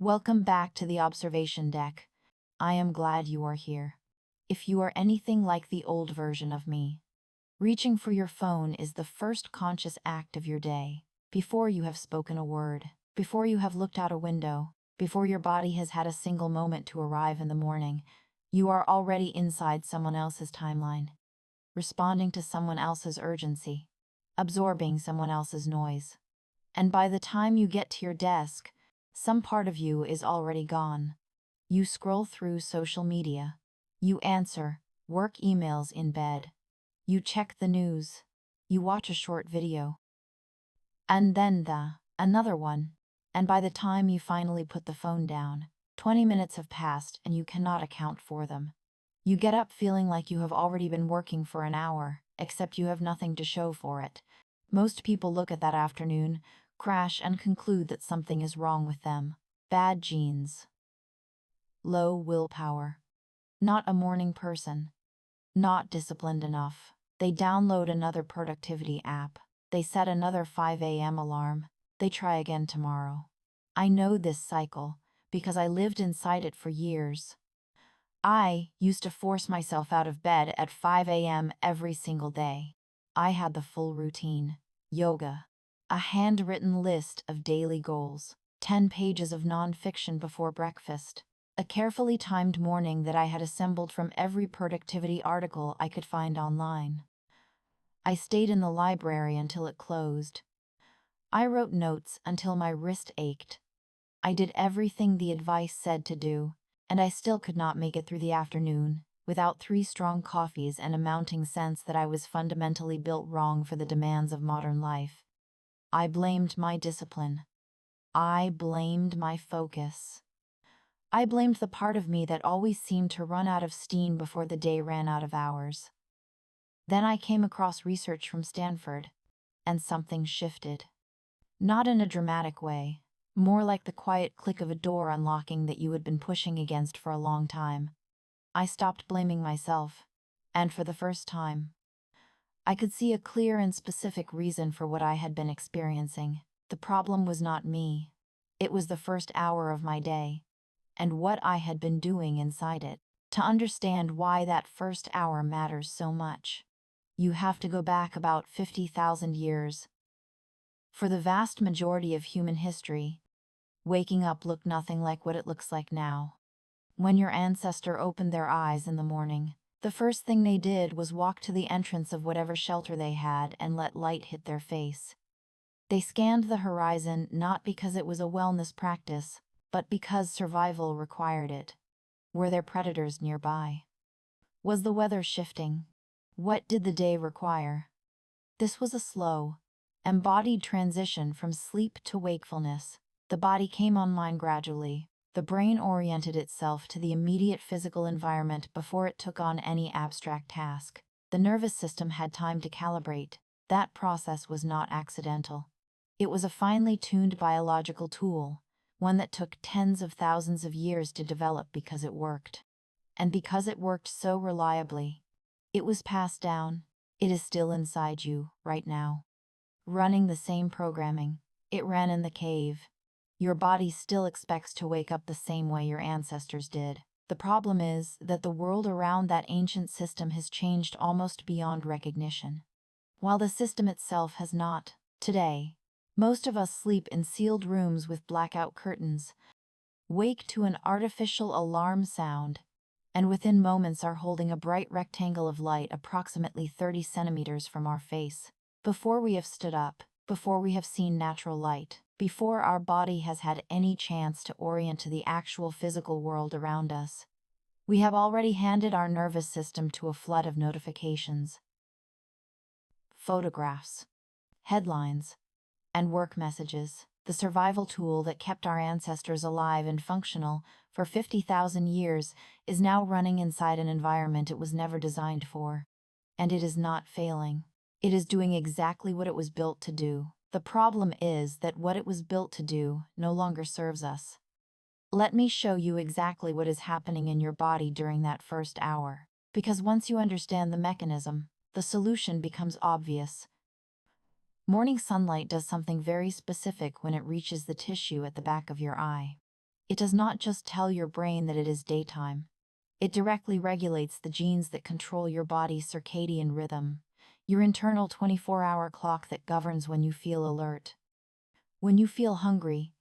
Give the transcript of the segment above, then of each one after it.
Welcome back to the observation deck. I am glad you are here. If you are anything like the old version of me, reaching for your phone is the first conscious act of your day, before you have spoken a word, before you have looked out a window, before your body has had a single moment to arrive in the morning. You are already inside someone else's timeline, responding to someone else's urgency, absorbing someone else's noise. And by the time you get to your desk, some part of you is already gone. You scroll through social media. You answer work emails in bed. You check the news. You watch a short video. And then another one. And by the time you finally put the phone down, 20 minutes have passed and you cannot account for them. You get up feeling like you have already been working for an hour, except you have nothing to show for it. Most people look at that afternoon, crash, and conclude that something is wrong with them. Bad genes. Low willpower. Not a morning person. Not disciplined enough. They download another productivity app. They set another 5 a.m. alarm. They try again tomorrow. I know this cycle because I lived inside it for years. I used to force myself out of bed at 5 a.m. every single day. I had the full routine. Yoga. A handwritten list of daily goals, 10 pages of nonfiction before breakfast, a carefully timed morning that I had assembled from every productivity article I could find online. I stayed in the library until it closed. I wrote notes until my wrist ached. I did everything the advice said to do, and I still could not make it through the afternoon without 3 strong coffees and a mounting sense that I was fundamentally built wrong for the demands of modern life. I blamed my discipline. I blamed my focus. I blamed the part of me that always seemed to run out of steam before the day ran out of hours. Then I came across research from Stanford, and something shifted. Not in a dramatic way, more like the quiet click of a door unlocking that you had been pushing against for a long time. I stopped blaming myself, and for the first time, I could see a clear and specific reason for what I had been experiencing. The problem was not me. It was the first hour of my day, and what I had been doing inside it. To understand why that first hour matters so much, you have to go back about 50,000 years. For the vast majority of human history, waking up looked nothing like what it looks like now. When your ancestor opened their eyes in the morning, the first thing they did was walk to the entrance of whatever shelter they had and let light hit their face. They scanned the horizon not because it was a wellness practice, but because survival required it. Were there predators nearby? Was the weather shifting? What did the day require? This was a slow, embodied transition from sleep to wakefulness. The body came online gradually. The brain oriented itself to the immediate physical environment before it took on any abstract task. The nervous system had time to calibrate. That process was not accidental. It was a finely tuned biological tool, one that took tens of thousands of years to develop because it worked. And because it worked so reliably, it was passed down. It is still inside you, right now. Running the same programming. It ran in the cave. Your body still expects to wake up the same way your ancestors did. The problem is that the world around that ancient system has changed almost beyond recognition. While the system itself has not. Today, most of us sleep in sealed rooms with blackout curtains, wake to an artificial alarm sound, and within moments are holding a bright rectangle of light approximately 30 centimeters from our face. Before we have stood up, before we have seen natural light, before our body has had any chance to orient to the actual physical world around us, we have already handed our nervous system to a flood of notifications, photographs, headlines, and work messages. The survival tool that kept our ancestors alive and functional for 50,000 years is now running inside an environment it was never designed for. And it is not failing. It is doing exactly what it was built to do. The problem is that what it was built to do no longer serves us. Let me show you exactly what is happening in your body during that first hour. Because once you understand the mechanism, the solution becomes obvious. Morning sunlight does something very specific when it reaches the tissue at the back of your eye. It does not just tell your brain that it is daytime. It directly regulates the genes that control your body's circadian rhythm, your internal 24-hour clock that governs when you feel alert, when you feel hungry,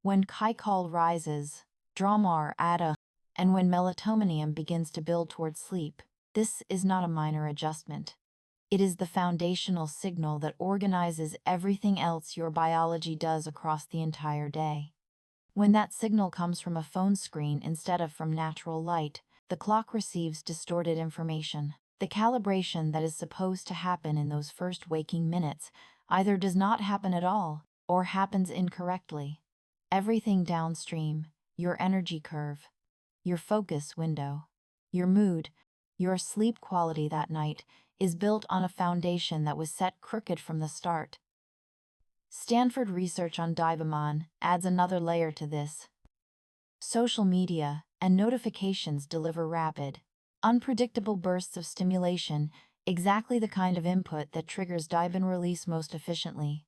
when cortisol rises, drama ada, and when melatonin begins to build towards sleep. This is not a minor adjustment. It is the foundational signal that organizes everything else your biology does across the entire day. When that signal comes from a phone screen instead of from natural light, the clock receives distorted information. The calibration that is supposed to happen in those first waking minutes either does not happen at all or happens incorrectly. Everything downstream, your energy curve, your focus window, your mood, your sleep quality that night, is built on a foundation that was set crooked from the start. Stanford research on dopamine adds another layer to this. Social media and notifications deliver rapid, unpredictable bursts of stimulation, exactly the kind of input that triggers dopamine release most efficiently.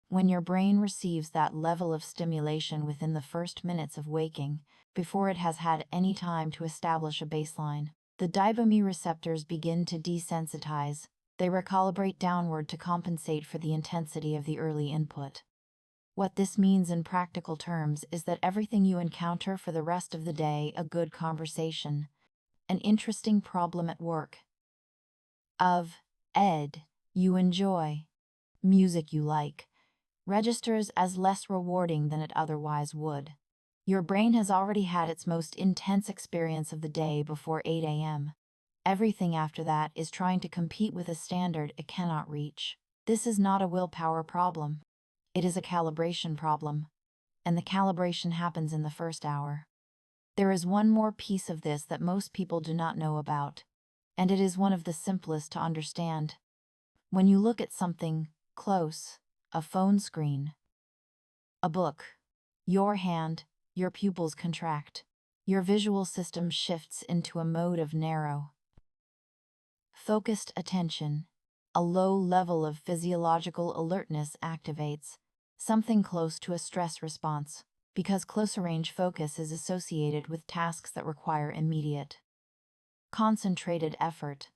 When your brain receives that level of stimulation within the first minutes of waking, before it has had any time to establish a baseline, the dopamine receptors begin to desensitize. They recalibrate downward to compensate for the intensity of the early input. What this means in practical terms is that everything you encounter for the rest of the day, a good conversation, an interesting problem at work, ed you enjoy, music you like, registers as less rewarding than it otherwise would. Your brain has already had its most intense experience of the day before 8 a.m. Everything after that is trying to compete with a standard it cannot reach. This is not a willpower problem. It is a calibration problem. And the calibration happens in the first hour. There is one more piece of this that most people do not know about, and it is one of the simplest to understand. When you look at something close, a phone screen, a book, your hand, your pupils contract. Your visual system shifts into a mode of narrow, focused attention. A low level of physiological alertness activates, something close to a stress response, because closer range focus is associated with tasks that require immediate, concentrated effort.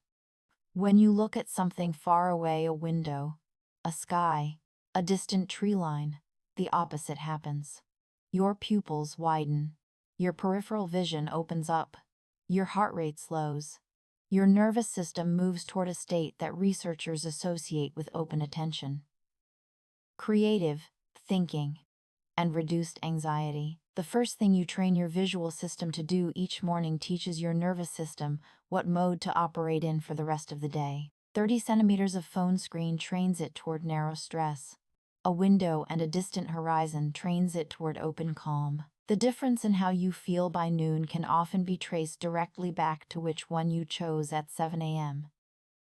When you look at something far away, a window, a sky, a distant tree line, the opposite happens. Your pupils widen, your peripheral vision opens up, your heart rate slows. Your nervous system moves toward a state that researchers associate with open attention, creative thinking, and reduced anxiety. The first thing you train your visual system to do each morning teaches your nervous system what mode to operate in for the rest of the day. 30 centimeters of phone screen trains it toward narrow stress. A window and a distant horizon trains it toward open calm. The difference in how you feel by noon can often be traced directly back to which one you chose at 7 a.m.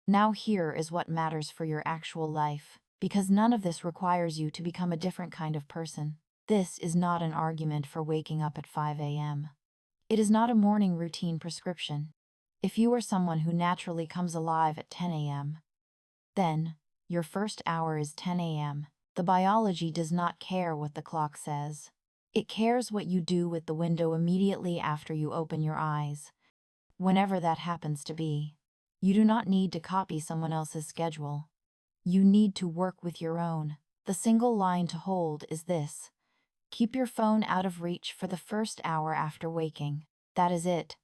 Now here is what matters for your actual life, because none of this requires you to become a different kind of person. This is not an argument for waking up at 5 a.m. It is not a morning routine prescription. If you are someone who naturally comes alive at 10 a.m., then your first hour is 10 a.m. The biology does not care what the clock says. It cares what you do with the window immediately after you open your eyes, whenever that happens to be. You do not need to copy someone else's schedule. You need to work with your own. The single line to hold is this: keep your phone out of reach for the first hour after waking. That is it.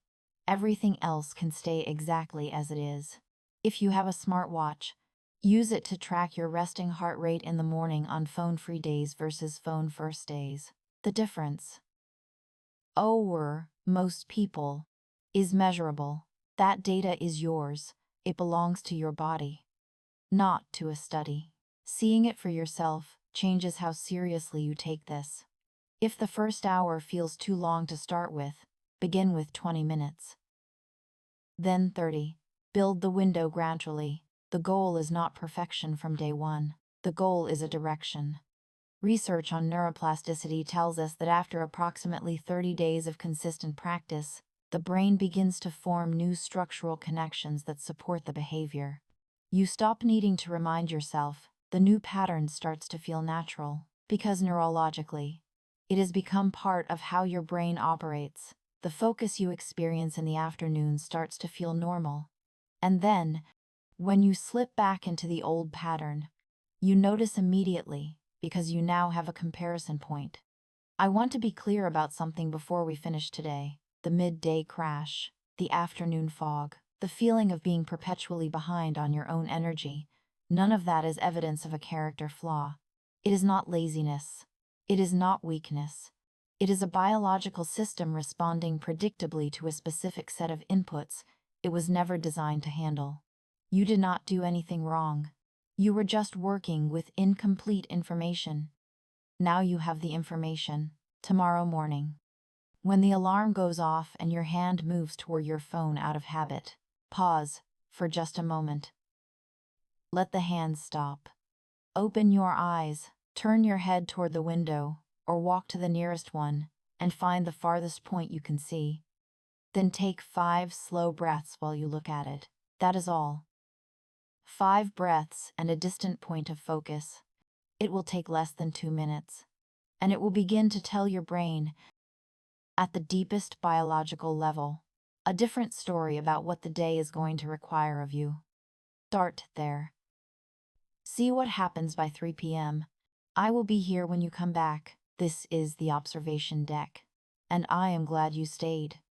Everything else can stay exactly as it is. If you have a smartwatch, use it to track your resting heart rate in the morning on phone-free days versus phone-first days. The difference, most people, is measurable. That data is yours. It belongs to your body, not to a study. Seeing it for yourself changes how seriously you take this. If the first hour feels too long to start with, begin with 20 minutes. Then 30. Build the window gradually. The goal is not perfection from day one. The goal is a direction. Research on neuroplasticity tells us that after approximately 30 days of consistent practice, the brain begins to form new structural connections that support the behavior. You stop needing to remind yourself. The new pattern starts to feel natural, because neurologically, It has become part of how your brain operates. The focus you experience in the afternoon starts to feel normal. And then, when you slip back into the old pattern, you notice immediately because you now have a comparison point. I want to be clear about something before we finish today. The midday crash, the afternoon fog, the feeling of being perpetually behind on your own energy. None of that is evidence of a character flaw. It is not laziness. It is not weakness. It is a biological system responding predictably to a specific set of inputs it was never designed to handle. You did not do anything wrong. You were just working with incomplete information. Now you have the information. Tomorrow morning, when the alarm goes off and your hand moves toward your phone out of habit, pause for just a moment. Let the hand stop. Open your eyes, turn your head toward the window, or walk to the nearest one, and find the farthest point you can see. Then take 5 slow breaths while you look at it. That is all. 5 breaths and a distant point of focus. It will take less than 2 minutes. And it will begin to tell your brain, at the deepest biological level, a different story about what the day is going to require of you. Start there. See what happens by 3 p.m. I will be here when you come back. This is the observation deck. And I am glad you stayed.